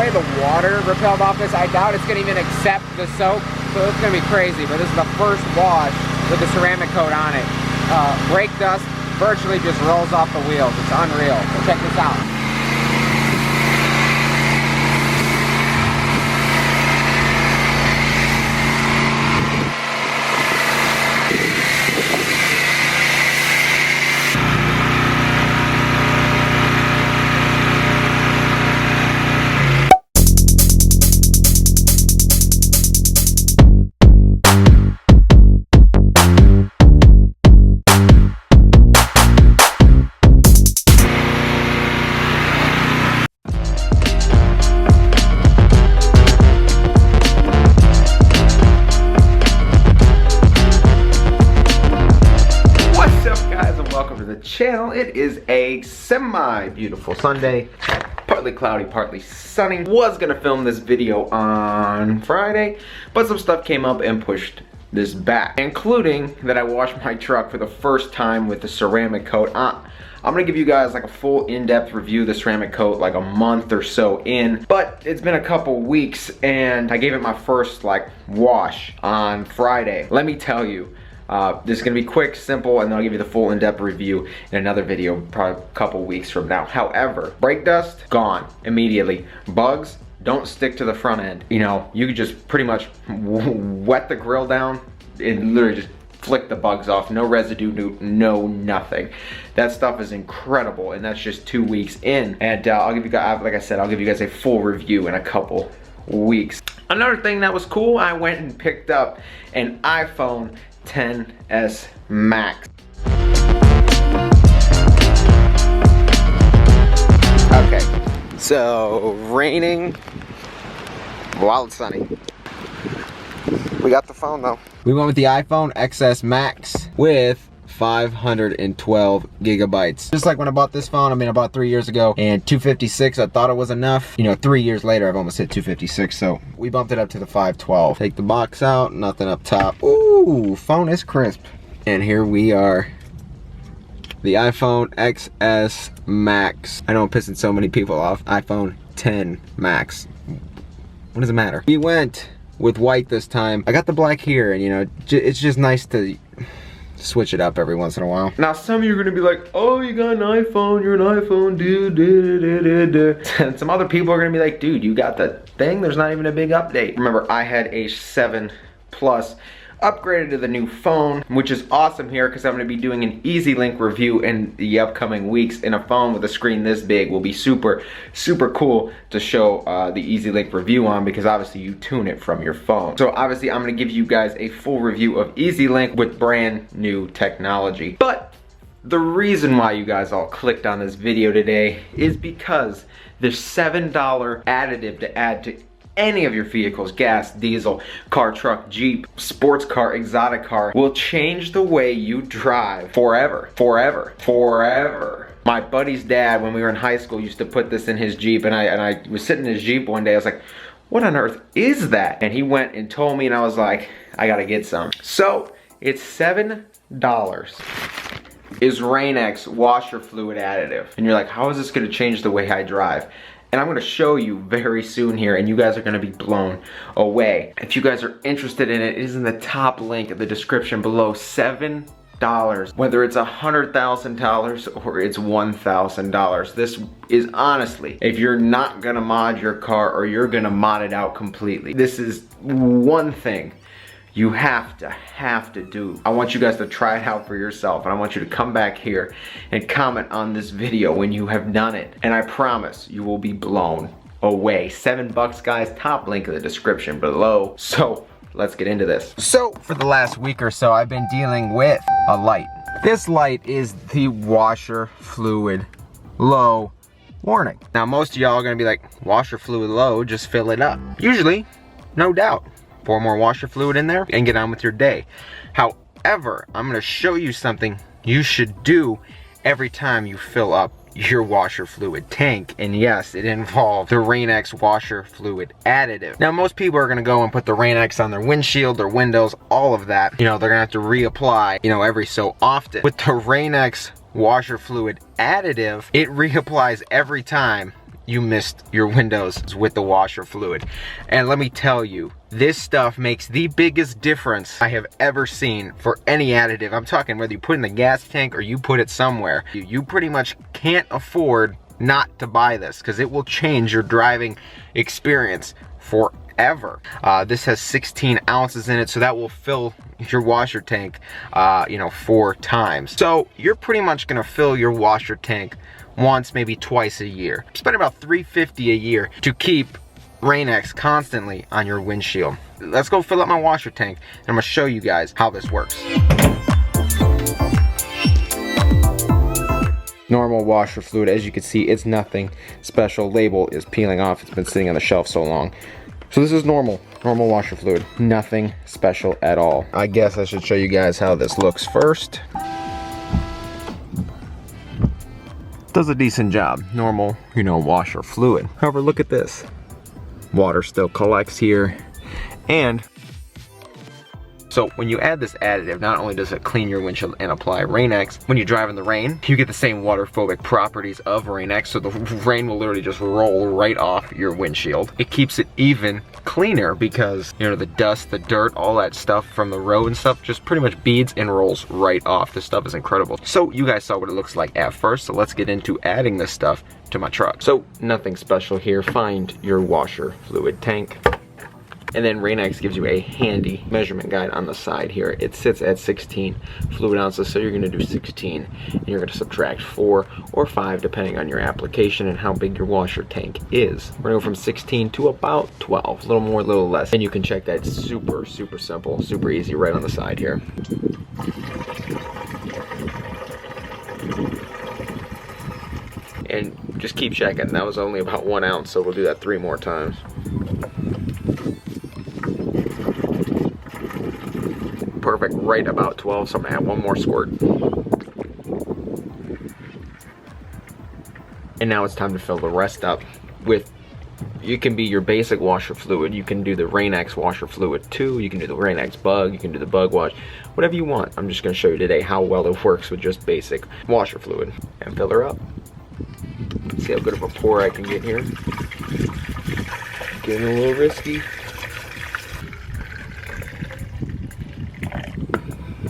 way the water repelled off this, I doubt it's gonna even accept the soap, so it's gonna be crazy. But this is the first wash with the ceramic coat on it. Brake dust virtually just rolls off the wheels. It's unreal. So check this out. Channel. It is a semi-beautiful Sunday, partly cloudy, partly sunny. Was gonna film this video on Friday, but some stuff came up and pushed this back, including that I washed my truck for the first time with the ceramic coat. I'm gonna give you guys like a full in-depth review of the ceramic coat like a month or so in, but it's been a couple weeks and I gave it my first like wash on Friday. Let me tell you, this is gonna be quick, simple, and then I'll give you the full in-depth review in another video probably a couple weeks from now. However, brake dust, gone immediately. Bugs don't stick to the front end. You know, you could just pretty much wet the grill down and literally just flick the bugs off. No residue, no nothing. That stuff is incredible, and that's just 2 weeks in. And I'll give you guys, like I said, I'll give you guys a full review in a couple weeks. Another thing that was cool, I went and picked up an iPhone XS Max. Okay, so raining while it's sunny. We got the phone though. We went with the iPhone XS Max with 512 gigabytes. Just like when I bought this phone, I mean, I bought 3 years ago, and 256, I thought it was enough. You know, 3 years later, I've almost hit 256, so we bumped it up to the 512. Take the box out, nothing up top. Ooh, phone is crisp. And here we are, the iPhone XS Max. I know I'm pissing so many people off. iPhone X Max. What does it matter? We went with white this time. I got the black here, and you know, it's just nice to switch it up every once in a while. Now some of you are gonna be like, oh, you got an iPhone, you're an iPhone dude. And some other people are gonna be like, dude, you got the thing, there's not even a big update. Remember, I had a 7 Plus, upgraded to the new phone, which is awesome here because I'm gonna be doing an EZ-Link review in the upcoming weeks, and a phone with a screen this big will be super, super cool to show the EZ-Link review on, because obviously you tune it from your phone. So obviously I'm gonna give you guys a full review of EZ-Link with brand new technology. But the reason why you guys all clicked on this video today is because there's $7 additive to add to any of your vehicles, gas, diesel, car, truck, Jeep, sports car, exotic car, will change the way you drive forever, forever, forever. My buddy's dad, when we were in high school, used to put this in his Jeep, and I was sitting in his Jeep one day, I was like, what on earth is that? And he went and told me, and I was like, I gotta get some. So, it's $7. Is Rain-X washer fluid additive. And you're like, how is this gonna change the way I drive? And I'm gonna show you very soon here, and you guys are gonna be blown away. If you guys are interested in it, it is in the top link in the description below. $7. Whether it's $100,000 or it's $1,000. This is honestly, if you're not gonna mod your car or you're gonna mod it out completely, this is one thing you have to do. I want you guys to try it out for yourself, and I want you to come back here and comment on this video when you have done it, and I promise you will be blown away. $7, guys, top link in the description below. So let's get into this. So for the last week or so, I've been dealing with a light. This light is the washer fluid low warning. Now most of y'all are gonna be like, washer fluid low, just fill it up. Usually, no doubt, pour more washer fluid in there and get on with your day. However, I'm gonna show you something you should do every time you fill up your washer fluid tank. And yes, it involves the Rain-X washer fluid additive. Now most people are gonna go and put the Rain-X on their windshield, their windows, all of that. You know, they're gonna have to reapply, you know, every so often. With the Rain-X washer fluid additive, it reapplies every time you missed your windows with the washer fluid. And let me tell you, this stuff makes the biggest difference I have ever seen for any additive. I'm talking whether you put it in the gas tank or you put it somewhere. You pretty much can't afford not to buy this, because it will change your driving experience forever. This has 16 ounces in it, so that will fill your washer tank, you know, 4 times. So you're pretty much gonna fill your washer tank once, maybe twice a year. Spend about $350 a year to keep Rain-X constantly on your windshield. Let's go fill up my washer tank, and I'm gonna show you guys how this works. Normal washer fluid, as you can see, it's nothing special. Label is peeling off, it's been sitting on the shelf so long. So this is normal washer fluid, nothing special at all. I guess I should show you guys how this looks first. Does a decent job, normal, you know, washer fluid. However, look at this. Water still collects here, and so when you add this additive, not only does it clean your windshield and apply Rain-X, when you drive in the rain, you get the same water-phobic properties of Rain-X, so the rain will literally just roll right off your windshield. It keeps it even cleaner because, you know, the dust, the dirt, all that stuff from the road and stuff just pretty much beads and rolls right off. This stuff is incredible. So you guys saw what it looks like at first, so let's get into adding this stuff to my truck. So nothing special here. Find your washer fluid tank. And then Rain-X gives you a handy measurement guide on the side here. It sits at 16 fluid ounces, so you're gonna do 16, and you're gonna subtract 4 or 5 depending on your application and how big your washer tank is. We're gonna go from 16 to about 12, a little more, a little less. And you can check that super simple, super easy right on the side here. And just keep checking. That was only about 1 ounce, so we'll do that 3 more times. Perfect, right about 12, so I'm gonna add 1 more squirt. And now it's time to fill the rest up with, you can be your basic washer fluid, you can do the Rain-X washer fluid too, you can do the Rain-X bug, you can do the bug wash, whatever you want. I'm just gonna show you today how well it works with just basic washer fluid. And fill her up. See how good of a pour I can get here. Getting a little risky.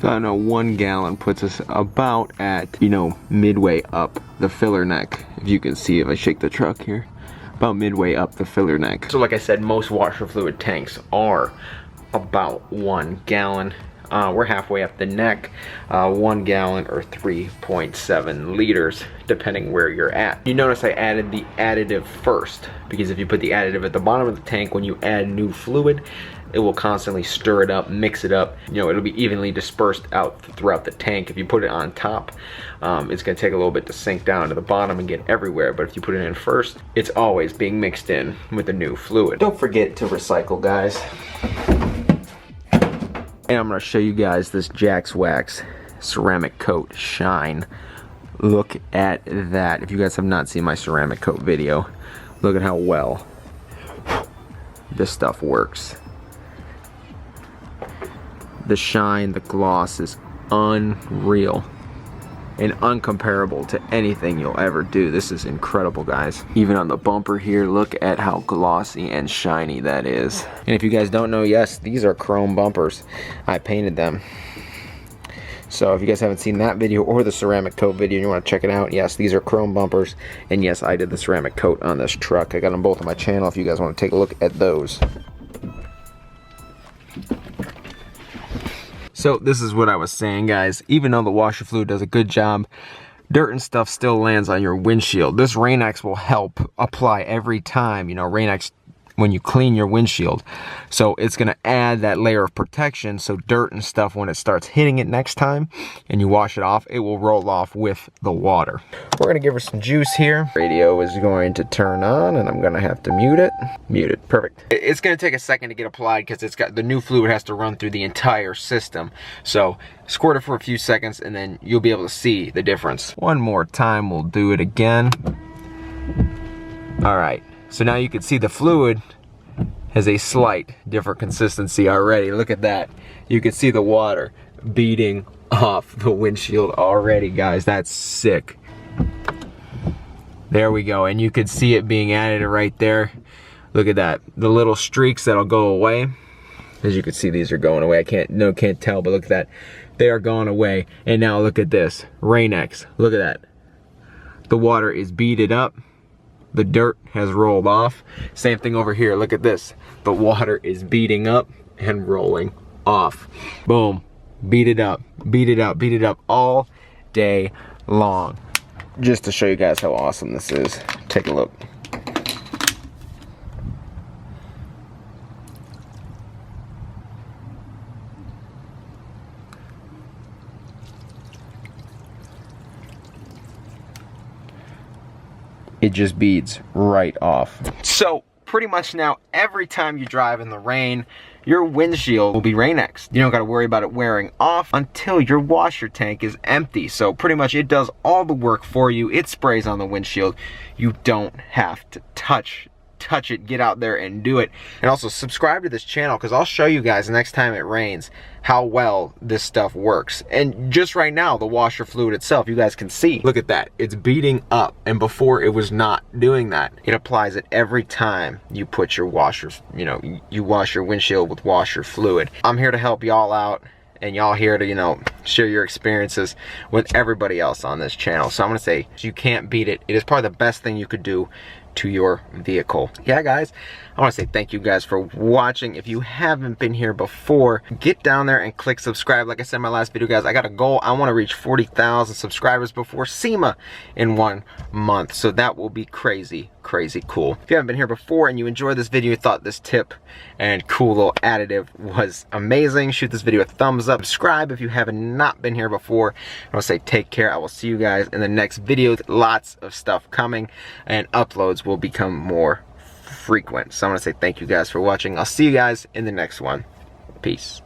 I know 1 gallon puts us about at, you know, midway up the filler neck. If you can see, if I shake the truck here, about midway up the filler neck. So like I said, most washer fluid tanks are about 1 gallon. We're halfway up the neck, 1 gallon or 3.7 liters, depending where you're at. You notice I added the additive first, because if you put the additive at the bottom of the tank, when you add new fluid, it will constantly stir it up, mix it up. You know, it'll be evenly dispersed out throughout the tank. If you put it on top, it's gonna take a little bit to sink down to the bottom and get everywhere. But if you put it in first, it's always being mixed in with the new fluid. Don't forget to recycle, guys. And I'm gonna show you guys this Jax Wax ceramic coat shine. Look at that. If you guys have not seen my ceramic coat video, look at how well this stuff works. The shine, the gloss is unreal and uncomparable to anything you'll ever do. This is incredible, guys. Even on the bumper here, look at how glossy and shiny that is. And if you guys don't know, yes, these are chrome bumpers. I painted them. So if you guys haven't seen that video or the ceramic coat video and you want to check it out, yes, these are chrome bumpers. And yes, I did the ceramic coat on this truck. I got them both on my channel if you guys want to take a look at those. So this is what I was saying, guys. Even though the washer fluid does a good job, dirt and stuff still lands on your windshield. This Rain-X will help apply every time, you know, Rain-X when you clean your windshield. So it's gonna add that layer of protection, so dirt and stuff, when it starts hitting it next time and you wash it off, it will roll off with the water. We're gonna give her some juice here. Radio is going to turn on and I'm gonna have to mute it. Muted, perfect. It's gonna take a second to get applied because it's got the new fluid has to run through the entire system. So squirt it for a few seconds and then you'll be able to see the difference. One more time, we'll do it again. All right. So now you can see the fluid has a slight different consistency already. Look at that. You can see the water beading off the windshield already, guys. That's sick. There we go, and you could see it being added right there. Look at that, the little streaks that'll go away. As you can see, these are going away. I can't tell, but look at that. They are going away. And now look at this, Rain-X, look at that. The water is beaded up. The dirt has rolled off. Same thing over here, look at this. The water is beading up and rolling off. Boom, beat it up, beat it up, beat it up all day long. Just to show you guys how awesome this is, take a look. It just beads right off. So pretty much now, every time you drive in the rain, your windshield will be Rain-X. You don't gotta worry about it wearing off until your washer tank is empty. So pretty much it does all the work for you. It sprays on the windshield. You don't have to touch it, get out there and do it. And also subscribe to this channel, because I'll show you guys next time it rains how well this stuff works. And just right now, the washer fluid itself, you guys can see, look at that, it's beating up, and before it was not doing that. It applies it every time you put your washer, you wash your windshield with washer fluid. I'm here to help y'all out, and y'all here to, share your experiences with everybody else on this channel. So I'm gonna say, you can't beat it. It is probably the best thing you could do to your vehicle. Yeah, guys, I want to say thank you guys for watching. If you haven't been here before, get down there and click subscribe. Like I said in my last video, guys, I got a goal. I want to reach 40,000 subscribers before SEMA in 1 month. So that will be crazy cool. If you haven't been here before and you enjoyed this video, you thought this tip and cool little additive was amazing, shoot this video a thumbs up. Subscribe if you have not been here before. I want to say take care. I will see you guys in the next video. Lots of stuff coming, and uploads will become more frequent. So I want to say thank you guys for watching. I'll see you guys in the next one. Peace.